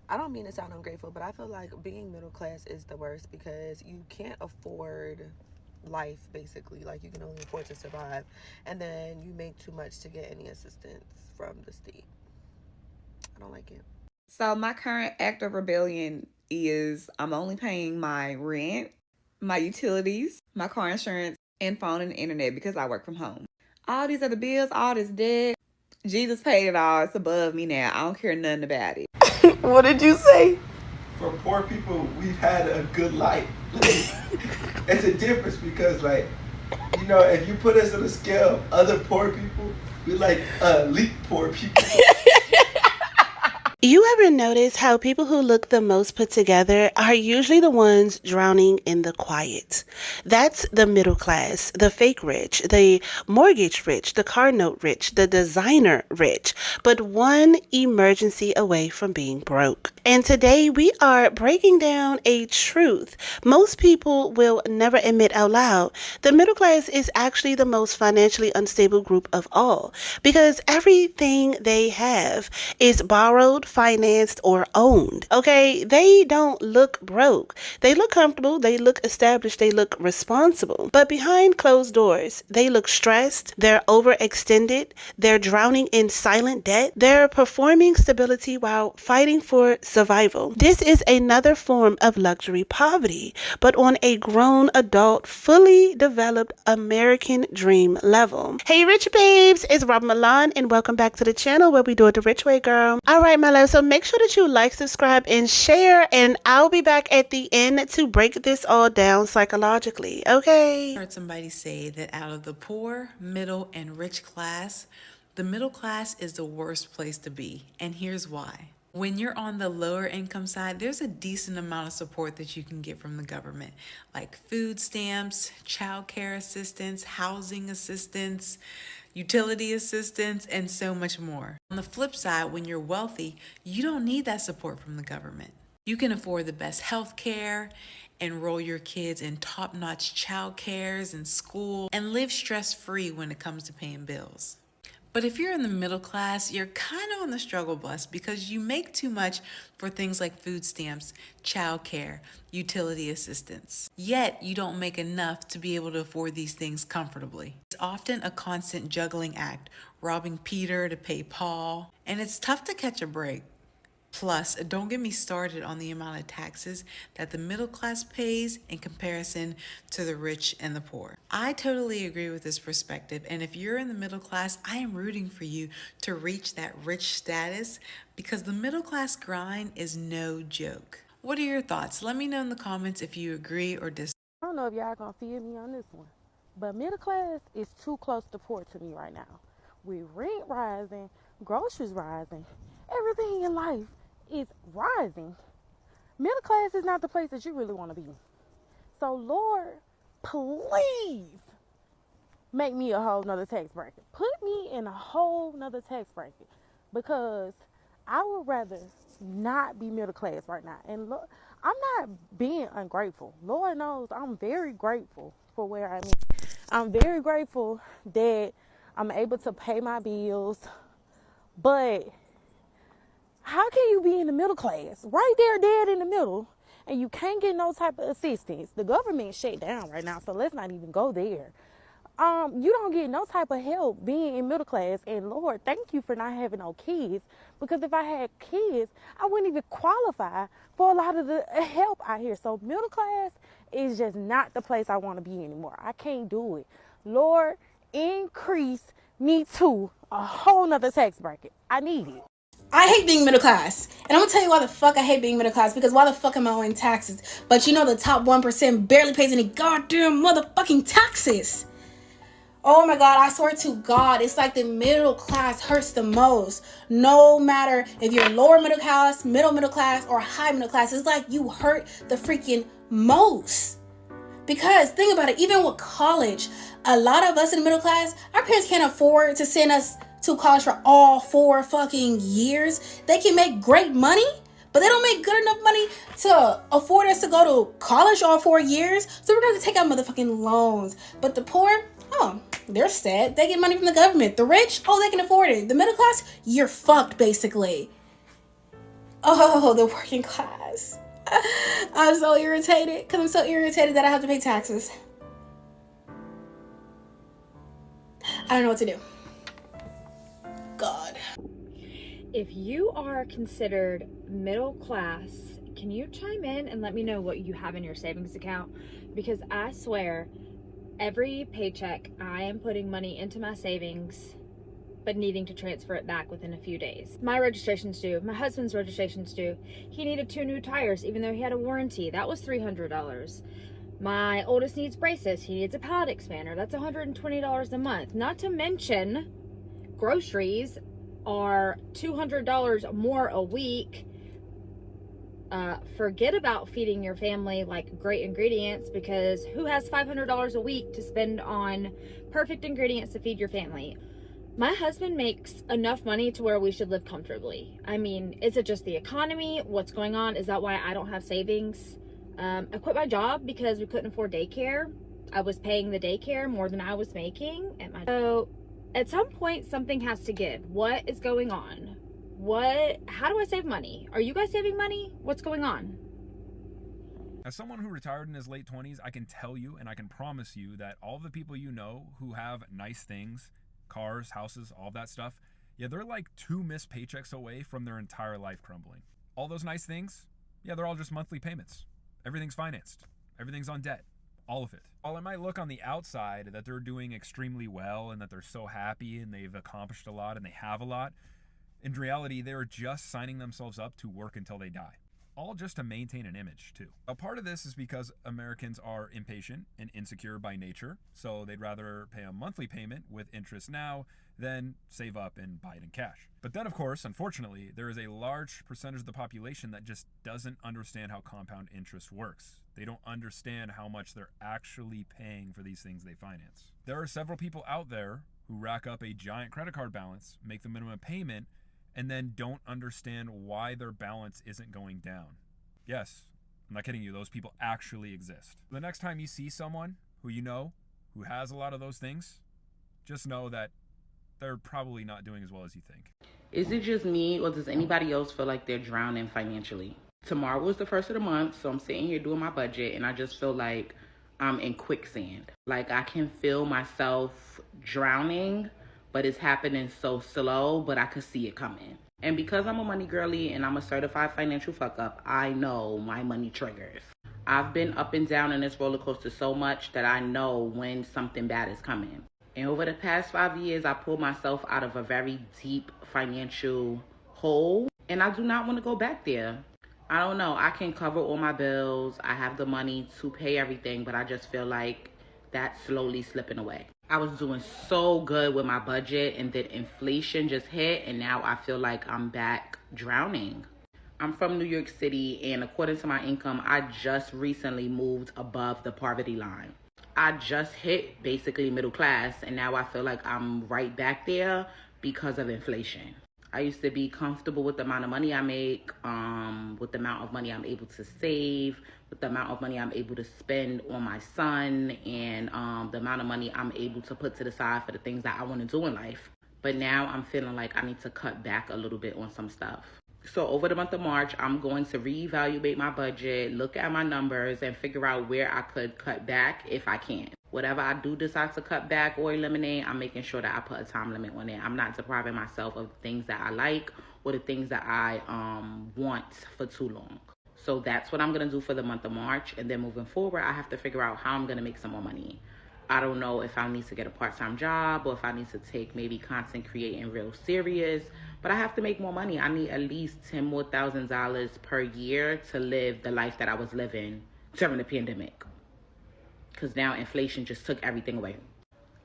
I don't mean to sound ungrateful, but I feel like being middle class is the worst because you can't afford life basically. Like you can only afford to survive, and then you make too much to get any assistance from the state. I don't like it. So my current act of rebellion is I'm only paying my rent, my utilities, my car insurance, and phone and internet because I work from home. All these other bills, all this debt, Jesus paid it all. It's above me now. I don't care nothing about it. What did you say? For poor people, we've had a good life. Like, it's a difference because, like, you know, if you put us on a scale of other poor people, we're like elite poor people. You ever notice how people who look the most put together are usually the ones drowning in the quiet? That's the middle class, the fake rich, the mortgage rich, the car note rich, the designer rich, but one emergency away from being broke. And today we are breaking down a truth most people will never admit out loud. The middle class is actually the most financially unstable group of all because everything they have is borrowed, financed, or owned. Okay, they don't look broke. They look comfortable, they look established, they look responsible. But behind closed doors, they look stressed, they're overextended, they're drowning in silent debt, they're performing stability while fighting for survival. This is another form of luxury poverty, but on a grown adult, fully developed American dream level. Hey, Rich Babes, it's Robin Milan, and welcome back to the channel where we do it the rich way, girl. All right, my love, so make sure that you like, subscribe, and share, and I'll be back at the end to break this all down psychologically, okay? I heard somebody say that out of the poor, middle, and rich class, the middle class is the worst place to be, and here's why. When you're on the lower income side, there's a decent amount of support that you can get from the government, like food stamps, child care assistance, housing assistance, utility assistance, and so much more. On the flip side, when you're wealthy, you don't need that support from the government. You can afford the best health care, enroll your kids in top-notch child cares and school, and live stress-free when it comes to paying bills. But if you're in the middle class, you're kind of on the struggle bus because you make too much for things like food stamps, childcare, utility assistance. Yet you don't make enough to be able to afford these things comfortably. It's often a constant juggling act, robbing Peter to pay Paul, and it's tough to catch a break. Plus, don't get me started on the amount of taxes that the middle class pays in comparison to the rich and the poor. I totally agree with this perspective, and if you're in the middle class, I am rooting for you to reach that rich status because the middle class grind is no joke. What are your thoughts? Let me know in the comments if you agree or disagree. I don't know if y'all gonna feel me on this one, but middle class is too close to poor to me right now. With rent rising, groceries rising, everything in life is rising. Middle class is not the place that you really want to be. So Lord, please make me a whole nother tax bracket. Put me in a whole nother tax bracket because I would rather not be middle class right now. And look, I'm not being ungrateful. Lord knows I'm very grateful for where I'm at. I'm very grateful that I'm able to pay my bills, but how can you be in the middle class, right there, dead in the middle, and you can't get no type of assistance? The government shut down right now, so let's not even go there. You don't get no type of help being in middle class, and Lord, thank you for not having no kids, because if I had kids, I wouldn't even qualify for a lot of the help out here. So middle class is just not the place I want to be anymore. I can't do it. Lord, increase me to a whole nother tax bracket. I need it. I hate being middle class. And I'm gonna tell you why the fuck I hate being middle class. Because why the fuck am I owing taxes? But you know the top 1% barely pays any goddamn motherfucking taxes. Oh my God, I swear to God, it's like the middle class hurts the most. No matter if you're lower middle class, middle class, or high middle class, it's like you hurt the freaking most. Because think about it, even with college, a lot of us in the middle class, our parents can't afford to send us to college for all 4 fucking years. They can make great money, but they don't make good enough money to afford us to go to college all 4 years. So we're going to take out motherfucking loans. But the poor, oh, they're sad. They get money from the government. The rich, oh, they can afford it. The middle class, you're fucked basically. Oh, the working class. I'm so irritated because I'm so irritated that I have to pay taxes. I don't know what to do. God. If you are considered middle class, can you chime in and let me know what you have in your savings account? Because I swear, every paycheck I am putting money into my savings, but needing to transfer it back within a few days. My registration's due. My husband's registration's due. He needed 2 new tires, even though he had a warranty. That was $300. My oldest needs braces. He needs a palate expander. That's $120 a month. Not to mention, groceries are $200 more a week. Forget about feeding your family like great ingredients, because who has $500 a week to spend on perfect ingredients to feed your family? My husband makes enough money to where we should live comfortably. I mean, is it just the economy? What's going on? Is that why I don't have savings? I quit my job because we couldn't afford daycare. I was paying the daycare more than I was making at my. So at some point, something has to give. What is going on? How do I save money? Are you guys saving money? What's going on? As someone who retired in his late 20s, I can tell you and I can promise you that all the people you know who have nice things, cars, houses, all that stuff, yeah, they're like 2 missed paychecks away from their entire life crumbling. All those nice things, yeah, they're all just monthly payments. Everything's financed. Everything's on debt. All of it. While it might look on the outside that they're doing extremely well and that they're so happy and they've accomplished a lot and they have a lot, in reality, they're just signing themselves up to work until they die. All just to maintain an image, too. A part of this is because Americans are impatient and insecure by nature, so they'd rather pay a monthly payment with interest now than save up and buy it in cash. But then, of course, unfortunately, there is a large percentage of the population that just doesn't understand how compound interest works. They don't understand how much they're actually paying for these things they finance. There are several people out there who rack up a giant credit card balance, make the minimum payment, and then don't understand why their balance isn't going down. Yes, I'm not kidding you, those people actually exist. The next time you see someone who you know who has a lot of those things, just know that they're probably not doing as well as you think. Is it just me, or does anybody else feel like they're drowning financially? Tomorrow was the first of the month, so I'm sitting here doing my budget, and I just feel like I'm in quicksand. Like I can feel myself drowning, but it's happening so slow, but I could see it coming. And because I'm a money girly and I'm a certified financial fuck up, I know my money triggers. I've been up and down in this roller coaster so much that I know when something bad is coming. And over the past 5 years, I pulled myself out of a very deep financial hole, and I do not want to go back there. I don't know. I can cover all my bills. I have the money to pay everything, but I just feel like that's slowly slipping away. I was doing so good with my budget, and then inflation just hit, and now I feel like I'm back drowning. I'm from New York City, and according to my income, I just recently moved above the poverty line. I just hit basically middle class, and now I feel like I'm right back there because of inflation. I used to be comfortable with the amount of money I make, with the amount of money I'm able to save, with the amount of money I'm able to spend on my son, and the amount of money I'm able to put to the side for the things that I want to do in life. But now I'm feeling like I need to cut back a little bit on some stuff. So over the month of March, I'm going to reevaluate my budget, look at my numbers, and figure out where I could cut back if I can. Whatever I do decide to cut back or eliminate, I'm making sure that I put a time limit on it. I'm not depriving myself of things that I like or the things that I want for too long. So that's what I'm going to do for the month of March. And then moving forward, I have to figure out how I'm going to make some more money. I don't know if I need to get a part-time job or if I need to take maybe content creating real serious, but I have to make more money. I need at least $10,000 per year to live the life that I was living during the pandemic. Because now inflation just took everything away.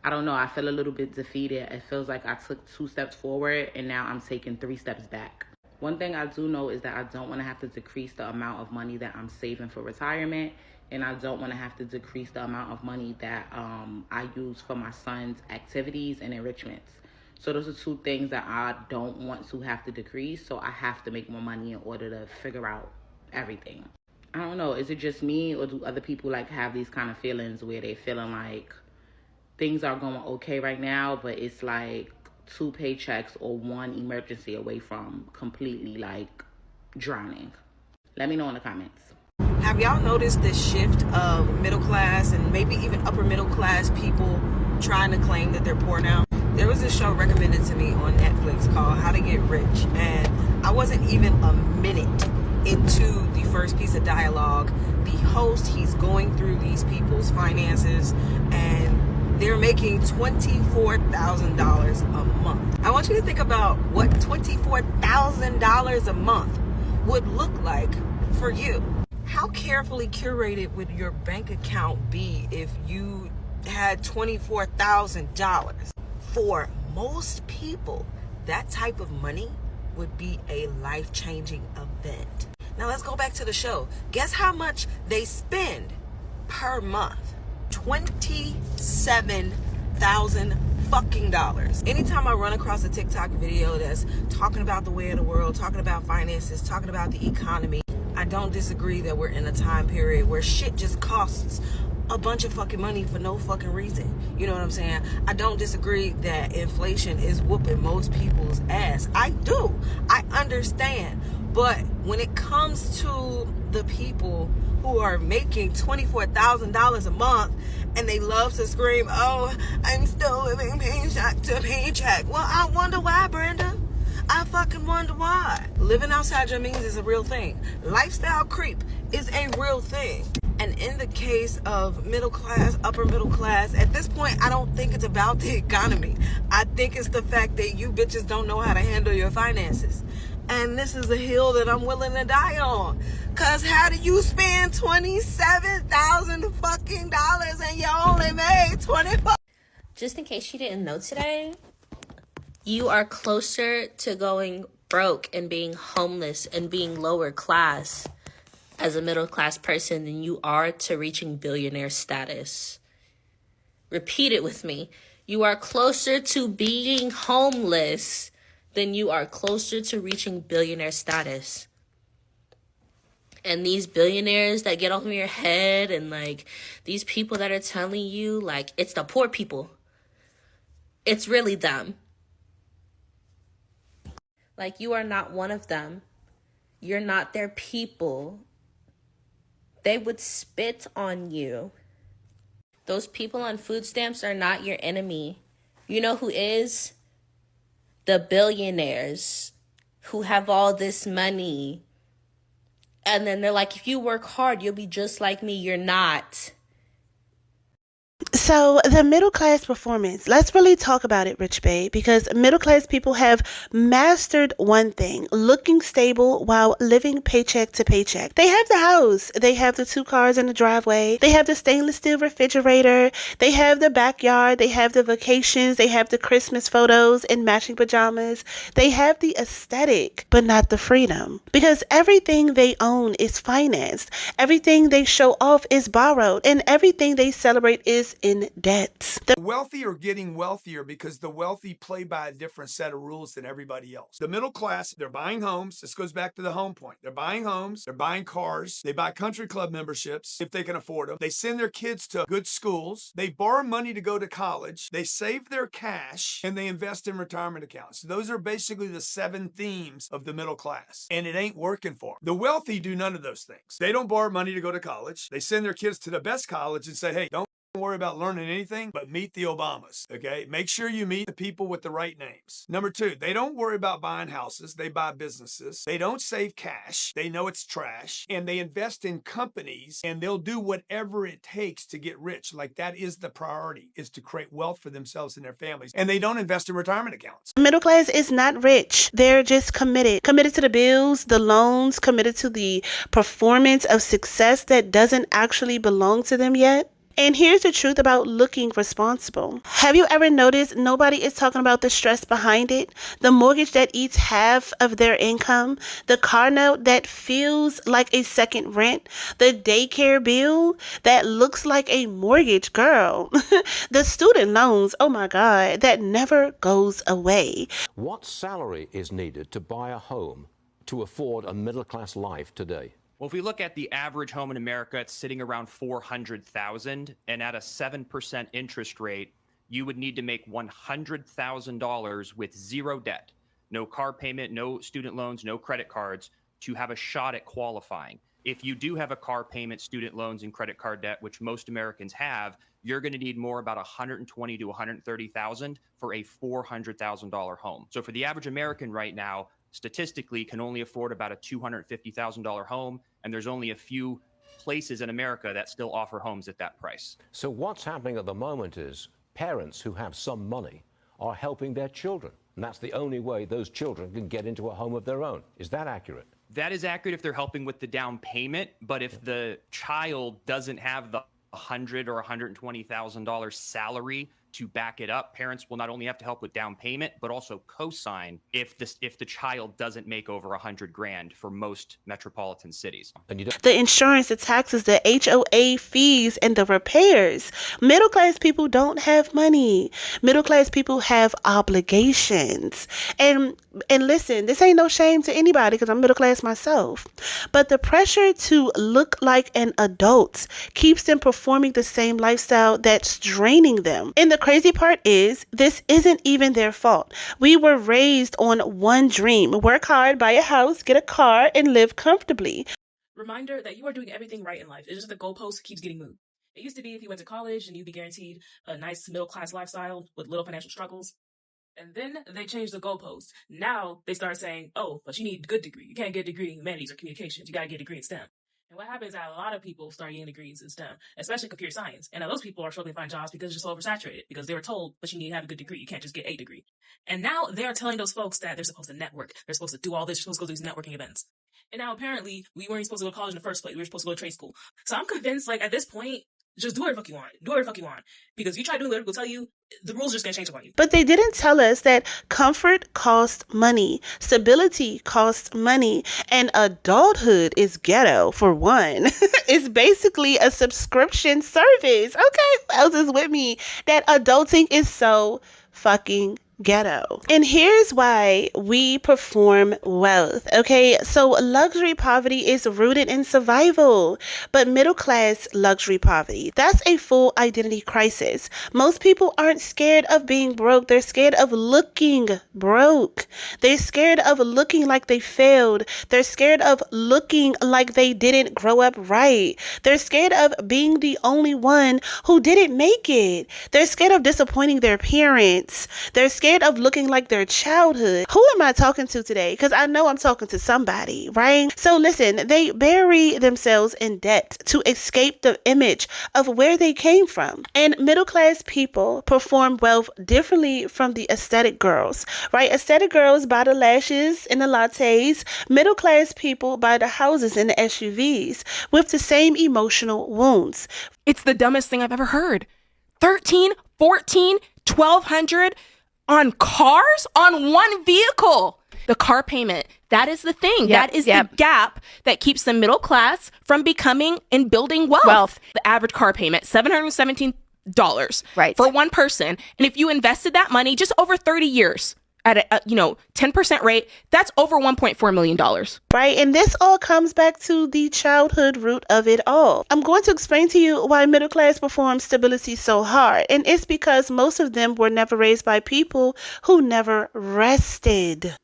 I don't know. I feel a little bit defeated. It feels like I took 2 steps forward and now I'm taking 3 steps back. One thing I do know is that I don't want to have to decrease the amount of money that I'm saving for retirement. And I don't want to have to decrease the amount of money that I use for my son's activities and enrichments. So those are 2 things that I don't want to have to decrease. So I have to make more money in order to figure out everything. I don't know. Is it just me, or do other people like have these kind of feelings where they feeling like things are going okay right now, but it's like 2 paychecks or 1 emergency away from completely like drowning? Let me know in the comments. Have y'all noticed the shift of middle class and maybe even upper middle class people trying to claim that they're poor now? There was a show recommended to me on Netflix called How to Get Rich, and I wasn't even a minute into the first piece of dialogue. The host, he's going through these people's finances, and they're making $24,000 a month. I want you to think about what $24,000 a month would look like for you. How carefully curated would your bank account be if you had $24,000? For most people, that type of money would be a life-changing event. Now let's go back to the show. Guess how much they spend per month? $27,000 fucking dollars. Anytime I run across a TikTok video that's talking about the way of the world, talking about finances, talking about the economy, I don't disagree that we're in a time period where shit just costs a bunch of fucking money for no fucking reason. You know what I'm saying? I don't disagree that inflation is whooping most people's ass. I do. I understand. But when it comes to the people who are making $24,000 a month and they love to scream, oh, I'm still living paycheck to paycheck. Well, I wonder why, Brenda. I fucking wonder why. Living outside your means is a real thing. Lifestyle creep is a real thing. And in the case of middle class, upper middle class, at this point, I don't think it's about the economy. I think it's the fact that you bitches don't know how to handle your finances. And this is a hill that I'm willing to die on. Cause how do you spend $27,000 fucking dollars and you only made 24? Just in case you didn't know today, you are closer to going broke and being homeless and being lower class as a middle class person than you are to reaching billionaire status. Repeat it with me. You are closer to being homeless than you are closer to reaching billionaire status. And these billionaires that get over your head and like these people that are telling you like it's the poor people, it's really them. Like you are not one of them. You're not their people. They would spit on you. Those people on food stamps are not your enemy. You know who is? The billionaires who have all this money. And then they're like, if you work hard, you'll be just like me. You're not. So the middle class performance, let's really talk about it, Rych Babe, because middle class people have mastered one thing, looking stable while living paycheck to paycheck. They have the house, they have the 2 cars in the driveway, they have the stainless steel refrigerator, they have the backyard, they have the vacations, they have the Christmas photos in matching pajamas. They have the aesthetic, but not the freedom, because everything they own is financed, everything they show off is borrowed, and everything they celebrate is in debt. The wealthy are getting wealthier because the wealthy play by a different set of rules than everybody else. The middle class, they're buying homes. This goes back to the home point. They're buying homes. They're buying cars. They buy country club memberships if they can afford them. They send their kids to good schools. They borrow money to go to college. They save their cash and they invest in retirement accounts. Those are basically the 7 themes of the middle class. And it ain't working for them. The wealthy do none of those things. They don't borrow money to go to college. They send their kids to the best college and say, hey, don't worry about learning anything, but meet the Obamas, okay? Make sure you meet the people with the right names. Number 2, they don't worry about buying houses. They buy businesses. They don't save cash. They know it's trash. And they invest in companies, and they'll do whatever it takes to get rich. Like that is the priority, is to create wealth for themselves and their families. And they don't invest in retirement accounts. Middle class is not rich. They're just committed. Committed to the bills, the loans, committed to the performance of success that doesn't actually belong to them yet. And here's the truth about looking responsible. Have you ever noticed nobody is talking about the stress behind it? The mortgage that eats half of their income, the car note that feels like a second rent, the daycare bill that looks like a mortgage, girl, the student loans, oh my God, that never goes away. What salary is needed to buy a home to afford a middle-class life today? Well, if we look at the average home in America, it's sitting around $400,000, and at a 7% interest rate, you would need to make $100,000 with zero debt, no car payment, no student loans, no credit cards, to have a shot at qualifying. If you do have a car payment, student loans, and credit card debt, which most Americans have, you're going to need more about $120,000 to $130,000 for a $400,000 home. So for the average American right now, statistically can only afford about a $250,000 home, and there's only a few places in America that still offer homes at that price. So what's happening at the moment is parents who have some money are helping their children, and that's the only way those children can get into a home of their own. Is that accurate? That is accurate if they're helping with the down payment, but if the child doesn't have the $100,000 or $120,000 salary to back it up, parents will not only have to help with down payment, but also co-sign if the child doesn't make over $100,000 for most metropolitan cities. The insurance, the taxes, the HOA fees, and the repairs. Middle class people don't have money. Middle class people have obligations. And listen, this ain't no shame to anybody because I'm middle class myself. But the pressure to look like an adult keeps them performing the same lifestyle that's draining them. And the crazy part is, this isn't even their fault. We were raised on one dream: work hard, buy a house, get a car, and live comfortably. Reminder that you are doing everything right in life. It's just the goalpost keeps getting moved. It used to be if you went to college and you'd be guaranteed a nice middle-class lifestyle with little financial struggles. And then they changed the goalpost. Now they start saying, oh, but you need a good degree. You can't get a degree in humanities or communications. You got to get a degree in STEM. And what happens is that a lot of people start getting degrees in STEM, especially computer science. And now those people are struggling to find jobs because it's just oversaturated, because they were told, but you need to have a good degree. You can't just get a degree. And now they're telling those folks that they're supposed to network. They're supposed to do all this. You're supposed to go to these networking events. And now apparently we weren't supposed to go to college in the first place. We were supposed to go to trade school. So I'm convinced, like, at this point, just do whatever the fuck you want. Do whatever the fuck you want. Because if you try doing whatever, we'll tell you, the rules are just going to change upon you. But they didn't tell us that comfort costs money, stability costs money, and adulthood is ghetto, for one. It's basically a subscription service. Okay, who else is with me? That adulting is so fucking ghetto. And here's why we perform wealth. Okay, so luxury poverty is rooted in survival, but middle class luxury poverty, that's a full identity crisis. Most people aren't scared of being broke. They're scared of looking broke. They're scared of looking like they failed. They're scared of looking like they didn't grow up right. They're scared of being the only one who didn't make it. They're scared of disappointing their parents. They're scared of looking like their childhood. Who am I talking to today? Because I know I'm talking to somebody, right? So listen, they bury themselves in debt to escape the image of where they came from. And middle class people perform wealth differently from the aesthetic girls, right? Aesthetic girls buy the lashes and the lattes. Middle class people buy the houses and the SUVs with the same emotional wounds. It's the dumbest thing I've ever heard. 13, 14, 1,200 on cars, on one vehicle. The car payment, that is the thing. That is the gap that keeps the middle class from becoming and building wealth. The average car payment, $717 for one person. And if you invested that money just over 30 years at a 10% rate, that's over $1.4 million. Right, and this all comes back to the childhood root of it all. I'm going to explain to you why middle class performs stability so hard, and it's because most of them were never raised by people who never rested.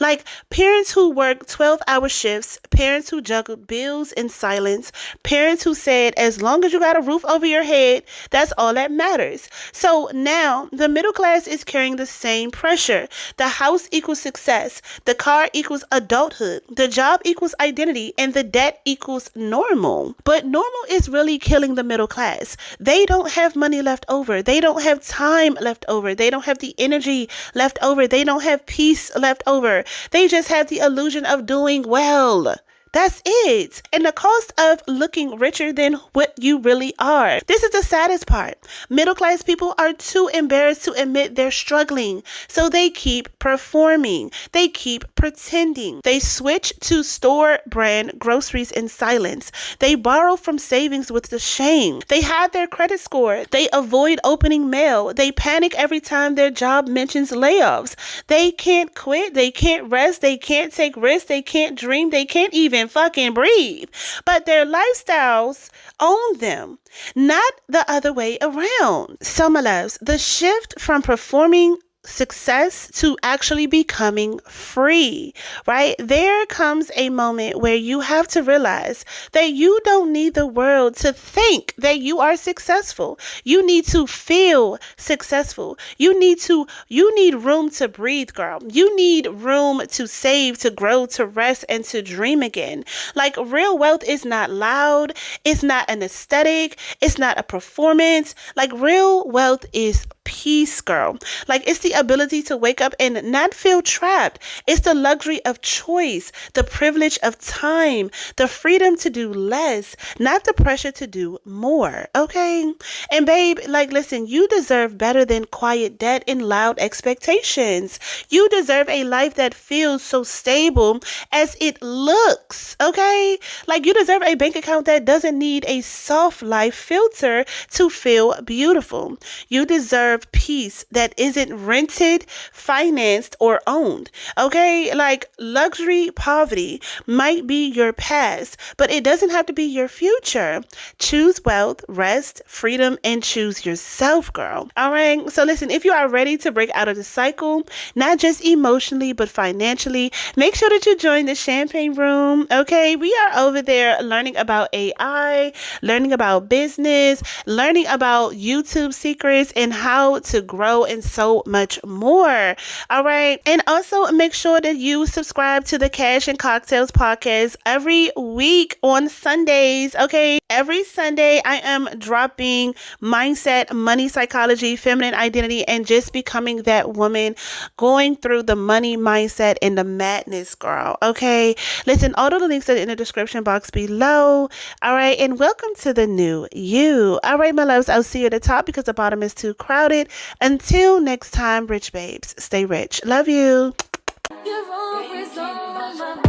Like parents who worked 12-hour shifts, parents who juggled bills in silence, parents who said, as long as you got a roof over your head, that's all that matters. So now the middle class is carrying the same pressure. The house equals success. The car equals adulthood. The job equals identity. And the debt equals normal. But normal is really killing the middle class. They don't have money left over. They don't have time left over. They don't have the energy left over. They don't have peace left over. They just have the illusion of doing well. That's it. And the cost of looking richer than what you really are. This is the saddest part. Middle class people are too embarrassed to admit they're struggling. So they keep performing. They keep pretending. They switch to store brand groceries in silence. They borrow from savings with the shame. They hide their credit score. They avoid opening mail. They panic every time their job mentions layoffs. They can't quit. They can't rest. They can't take risks. They can't dream. They can't even fucking breathe. But their lifestyles own them, not the other way around. So my loves, the shift from performing success to actually becoming free, right? There comes a moment where you have to realize that you don't need the world to think that you are successful. You need to feel successful. You need room to breathe, girl. You need room to save, to grow, to rest, and to dream again. Like, real wealth is not loud. It's not an aesthetic. It's not a performance. Like, real wealth is peace, girl. Like, it's the ability to wake up and not feel trapped. It's the luxury of choice, the privilege of time, the freedom to do less, not the pressure to do more. Okay? And babe, like, listen, you deserve better than quiet debt and loud expectations. You deserve a life that feels so stable as it looks. Okay? Like, you deserve a bank account that doesn't need a soft life filter to feel beautiful. You deserve peace that isn't rented, financed, or owned. Okay? Like, luxury poverty might be your past, but it doesn't have to be your future. Choose wealth, rest, freedom, and choose yourself, girl. All right? So listen, if you are ready to break out of the cycle, not just emotionally, but financially, make sure that you join the champagne room. Okay? We are over there learning about AI, learning about business, learning about YouTube secrets, and how to grow, and so much more. All right. And also make sure that you subscribe to the Cash and Cocktails podcast every week on Sundays. Okay. Every Sunday, I am dropping mindset, money psychology, feminine identity, and just becoming that woman going through the money mindset and the madness, girl. Okay. Listen, all of the links are in the description box below. All right. And welcome to the new you. All right, my loves, I'll see you at the top because the bottom is too crowded. Until next time, rich babes, stay rich. Love you. You're always on my mind.